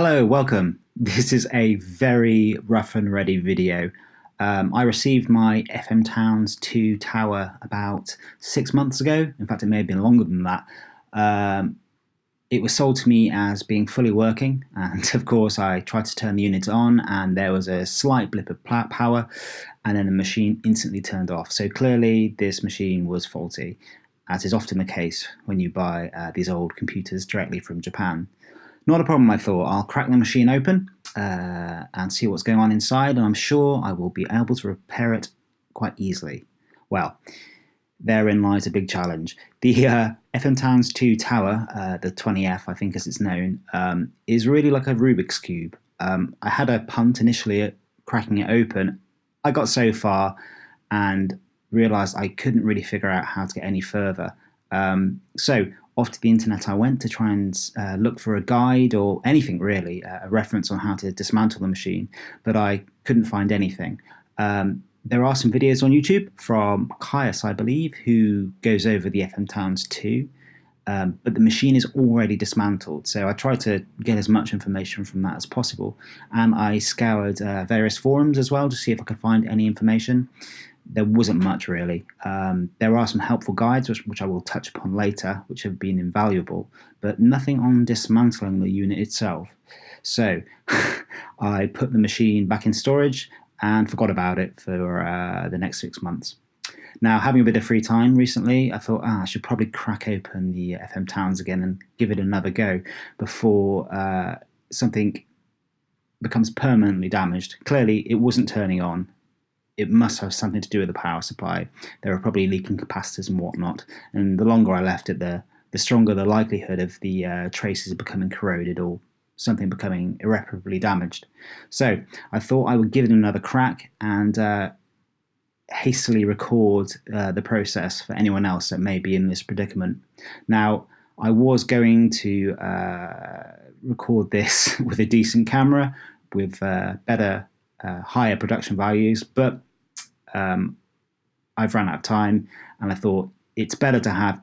Hello, welcome. This is a very rough and ready video. I received my FM Towns 2 tower about 6 months ago. In fact, it may have been longer than that. It was sold to me as being fully working, and of course I tried to turn the unit on and there was a slight blip of power and then the machine instantly turned off. So clearly this machine was faulty, as is often the case when you buy these old computers directly from Japan. Not a problem, I thought. I'll crack the machine open and see what's going on inside, and I'm sure I will be able to repair it quite easily. Well, therein lies a big challenge. The FM Towns 2 tower, the 20F, I think as it's known, is really like a Rubik's Cube. I had a punt initially at cracking it open. I got so far and realised I couldn't really figure out how to get any further. So off to the internet I went to try and look for a guide or anything really, a reference on how to dismantle the machine, but I couldn't find anything. There are some videos on YouTube from Caius, I believe, who goes over the FM Towns 2, but the machine is already dismantled, so I tried to get as much information from that as possible, and I scoured various forums as well to see if I could find any information. There wasn't much really. There are some helpful guides, which I will touch upon later, which have been invaluable, but nothing on dismantling the unit itself. So I put the machine back in storage and forgot about it for the next 6 months. Now, having a bit of free time recently, I thought I should probably crack open the FM Towns again and give it another go before something becomes permanently damaged. Clearly, it wasn't turning on. It must have something to do with the power supply. There are probably leaking capacitors and whatnot, and the longer I left it, the stronger the likelihood of the traces becoming corroded or something becoming irreparably damaged. So I thought I would give it another crack and hastily record the process for anyone else that may be in this predicament. Now, I was going to record this with a decent camera with better, higher production values, but I've run out of time, and I thought it's better to have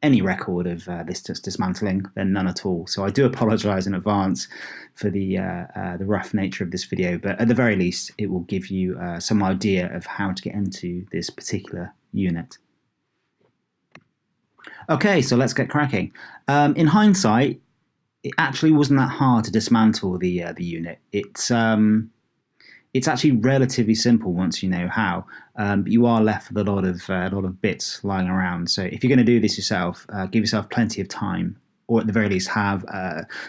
any record of this just dismantling than none at all. So I do apologise in advance for the rough nature of this video, but at the very least it will give you some idea of how to get into this particular unit. Okay, so let's get cracking. In hindsight, it actually wasn't that hard to dismantle the unit. It's actually relatively simple once you know how, but you are left with a lot of bits lying around. So if you're going to do this yourself, give yourself plenty of time, or at the very least have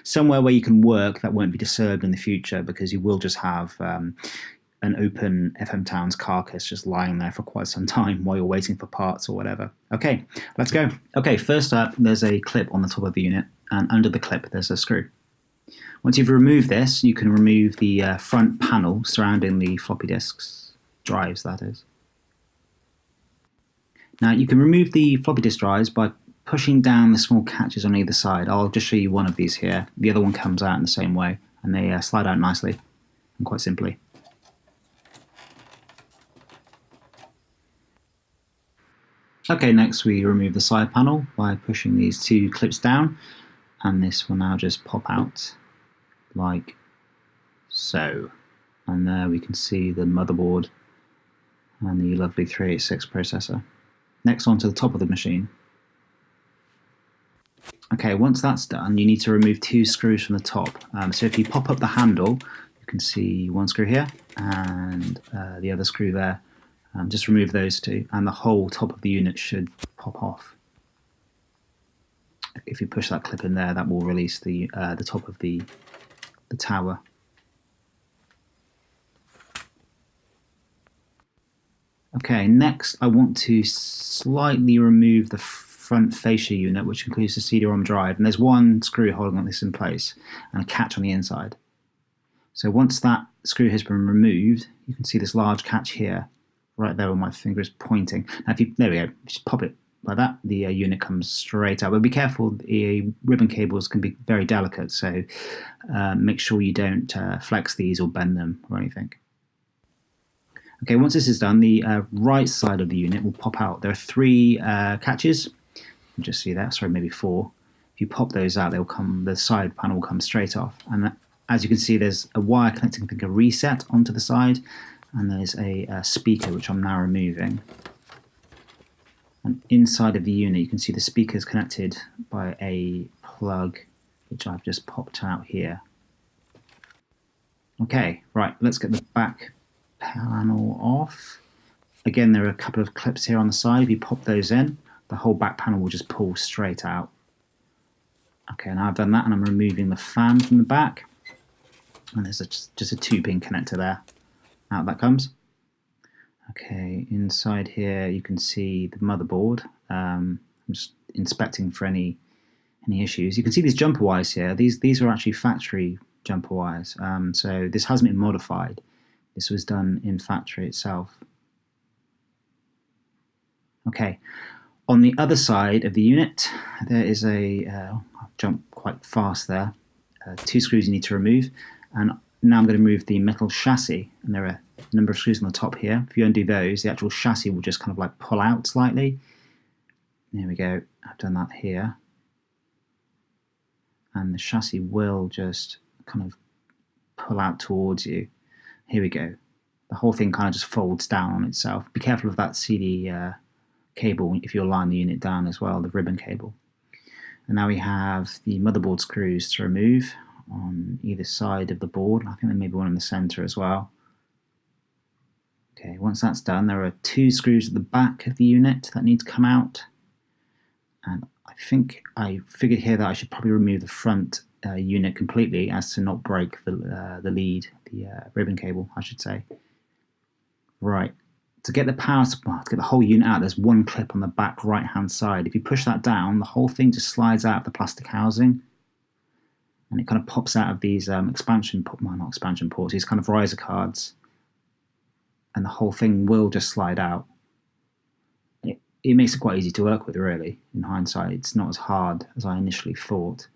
somewhere where you can work that won't be disturbed in the future, because you will just have an open FM Towns carcass just lying there for quite some time while you're waiting for parts or whatever. Okay, let's go. Okay, first up, there's a clip on the top of the unit, and under the clip there's a screw. Once you've removed this, you can remove the front panel surrounding the floppy disks, drives that is. Now you can remove the floppy disk drives by pushing down the small catches on either side. I'll just show you one of these here. The other one comes out in the same way, and they slide out nicely and quite simply. Okay, next we remove the side panel by pushing these two clips down, and this will now just pop out like so, and there we can see the motherboard and the lovely 386 processor. Next, onto the top of the machine. Okay, once that's done, you need to remove two screws from the top. So if you pop up the handle, you can see one screw here and the other screw there. Just remove those two, and the whole top of the unit should pop off. If you push that clip in there, that will release the top of the tower. Okay, next I want to slightly remove the front fascia unit, which includes the CD-ROM drive, and there's one screw holding this in place and a catch on the inside. So once that screw has been removed, you can see this large catch here, right there where my finger is pointing. Now there we go, just pop it like that, the unit comes straight out. But be careful, the ribbon cables can be very delicate, so make sure you don't flex these or bend them or anything. Okay, once this is done, the right side of the unit will pop out. There are three catches. You can just see that, sorry, maybe four. If you pop those out, they'll come, the side panel will come straight off, and as you can see, there's a wire connecting, I think, a reset onto the side, and there's a speaker which I'm now removing. And inside of the unit, you can see the speaker is connected by a plug, which I've just popped out here. Okay, right, let's get the back panel off. Again, there are a couple of clips here on the side. If you pop those in, the whole back panel will just pull straight out. Okay, now I've done that, and I'm removing the fan from the back. And there's just a 2-pin connector there. Out that comes. Okay, inside here you can see the motherboard. I'm just inspecting for any issues. You can see these jumper wires here. These are actually factory jumper wires. So this hasn't been modified. This was done in factory itself. Okay, on the other side of the unit, there is I'll jump quite fast there. 2 screws you need to remove. And now I'm going to remove the metal chassis, and there are a number of screws on the top here. If you undo those, the actual chassis will just kind of like pull out slightly. There we go, I've done that here. And the chassis will just kind of pull out towards you. Here we go. The whole thing kind of just folds down on itself. Be careful of that CD cable if you align the unit down as well, the ribbon cable. And now we have the motherboard screws to remove on either side of the board. I think there may be one in the center as well. Okay, once that's done, there are 2 screws at the back of the unit that need to come out. And I think I figured here that I should probably remove the front unit completely, as to not break the lead, the ribbon cable, I should say. Right, to get the power supply, to get the whole unit out, there's one clip on the back right-hand side. If you push that down, the whole thing just slides out of the plastic housing, and it kind of pops out of these not expansion ports, these kind of riser cards, and the whole thing will just slide out. It makes it quite easy to work with, really. In hindsight, it's not as hard as I initially thought.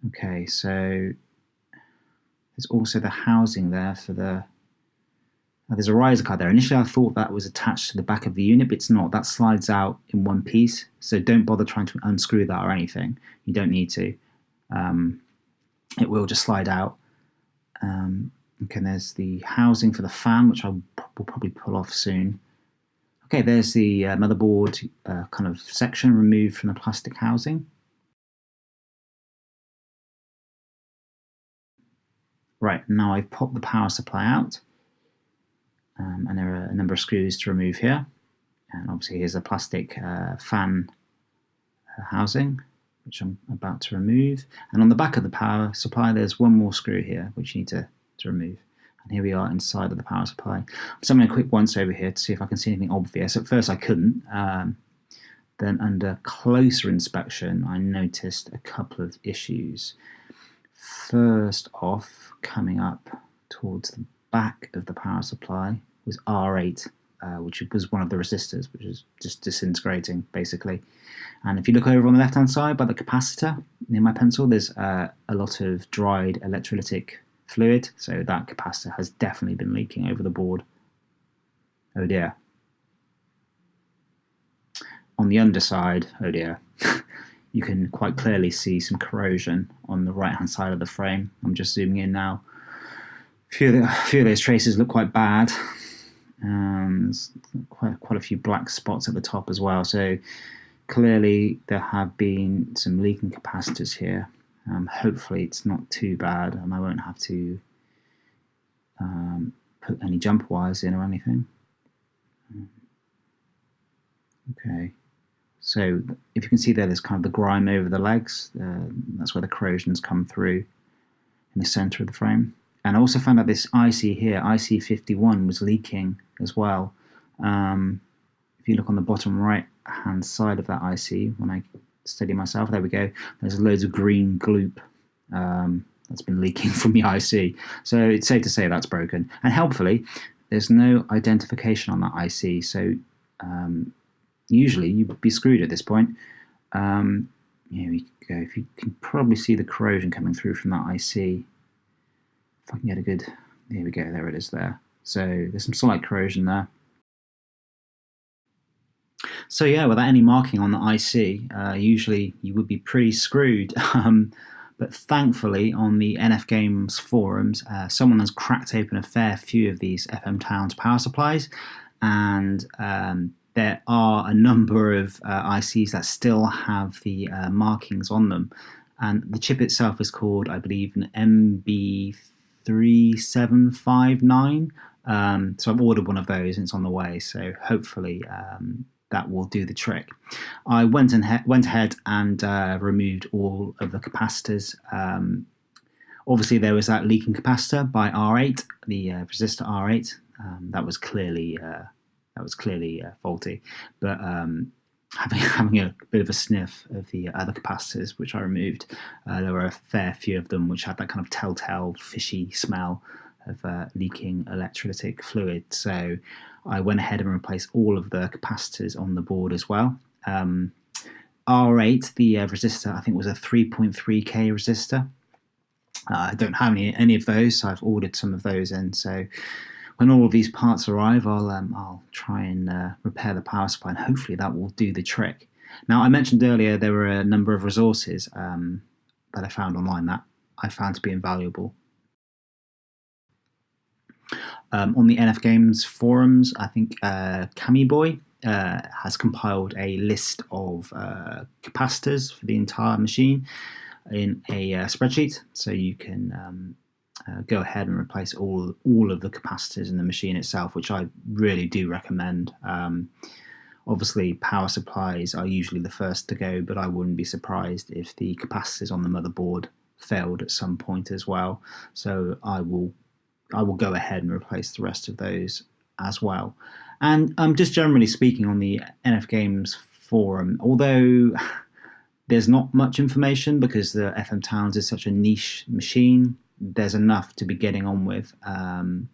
Okay, so there's also the housing there for the... there's a riser card there. Initially, I thought that was attached to the back of the unit, but it's not. That slides out in one piece, so don't bother trying to unscrew that or anything. You don't need to. It will just slide out. Okay, there's the housing for the fan, which I will probably pull off soon. Okay, there's the motherboard kind of section removed from the plastic housing. Right, now I've popped the power supply out, and there are a number of screws to remove here. And obviously here's a plastic fan housing, which I'm about to remove. And on the back of the power supply, there's one more screw here, which you need to remove. And here we are inside of the power supply. I'm just having a quick once over here to see if I can see anything obvious. At first I couldn't. Then under closer inspection, I noticed a couple of issues. First off, coming up towards the back of the power supply was R8, which was one of the resistors, which is just disintegrating, basically. And if you look over on the left-hand side by the capacitor, near my pencil, there's a lot of dried electrolytic fluid, so that capacitor has definitely been leaking over the board. Oh dear. On the underside, oh dear, you can quite clearly see some corrosion on the right-hand side of the frame. I'm just zooming in now. A few of those traces look quite bad. There's quite a few black spots at the top as well, so clearly there have been some leaking capacitors here. Hopefully it's not too bad, and I won't have to put any jumper wires in or anything. Okay, so if you can see there's kind of the grime over the legs. That's where the corrosion's come through in the center of the frame. And I also found out this IC here, IC51, was leaking as well. If you look on the bottom right-hand side of that IC, when I steady myself, there we go, there's loads of green gloop that's been leaking from the IC. So it's safe to say that's broken. And helpfully, there's no identification on that IC, so usually you'd be screwed at this point. Here we go. If you can probably see the corrosion coming through from that IC. If I can get a good... There we go, there it is there. So there's some slight corrosion there. So yeah, without any marking on the IC, usually you would be pretty screwed. But thankfully, on the NF Games forums, someone has cracked open a fair few of these FM Towns power supplies, and there are a number of ICs that still have the markings on them. And the chip itself is called, I believe, an MB3759. So I've ordered one of those and it's on the way. So hopefully that will do the trick. I went ahead and removed all of the capacitors. Obviously, there was that leaking capacitor by R8, the resistor R8. That was clearly faulty. But having a bit of a sniff of the other capacitors, which I removed, there were a fair few of them which had that kind of telltale fishy smell of leaking electrolytic fluid. So I went ahead and replaced all of the capacitors on the board as well. R8, the resistor, I think was a 3.3K resistor. I don't have any of those, so I've ordered some of those in. So when all of these parts arrive, I'll try and repair the power supply, and hopefully that will do the trick. Now, I mentioned earlier there were a number of resources that I found online that I found to be invaluable. On the NF Games forums, I think Kamiboy has compiled a list of capacitors for the entire machine in a spreadsheet, so you can go ahead and replace all of the capacitors in the machine itself, which I really do recommend. Obviously, power supplies are usually the first to go, but I wouldn't be surprised if the capacitors on the motherboard failed at some point as well. So I will go ahead and replace the rest of those as well. And just generally speaking, on the NF Games forum, although there's not much information because the FM Towns is such a niche machine, there's enough to be getting on with. And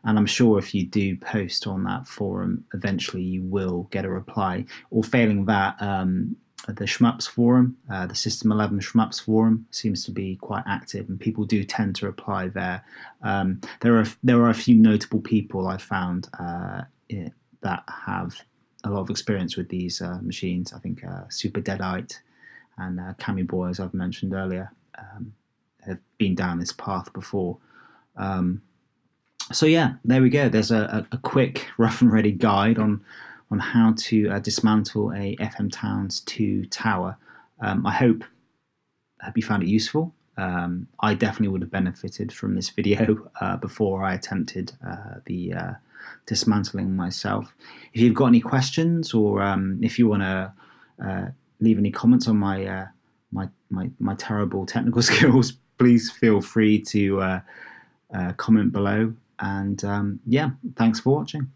I'm sure if you do post on that forum, eventually you will get a reply. Or failing that, the Shmups forum, the System 11 Shmups forum, seems to be quite active, and people do tend to reply there. There are a few notable people I found that have a lot of experience with these machines. I think Super Deadite and Kamiboy, as I've mentioned earlier, have been down this path before. So yeah, there we go. There's a quick, rough and ready guide on how to dismantle a FM Towns 2 tower. I hope you found it useful. I definitely would have benefited from this video before I attempted the dismantling myself. If you've got any questions, or if you want to leave any comments on my terrible technical skills, please feel free to comment below. And yeah, thanks for watching.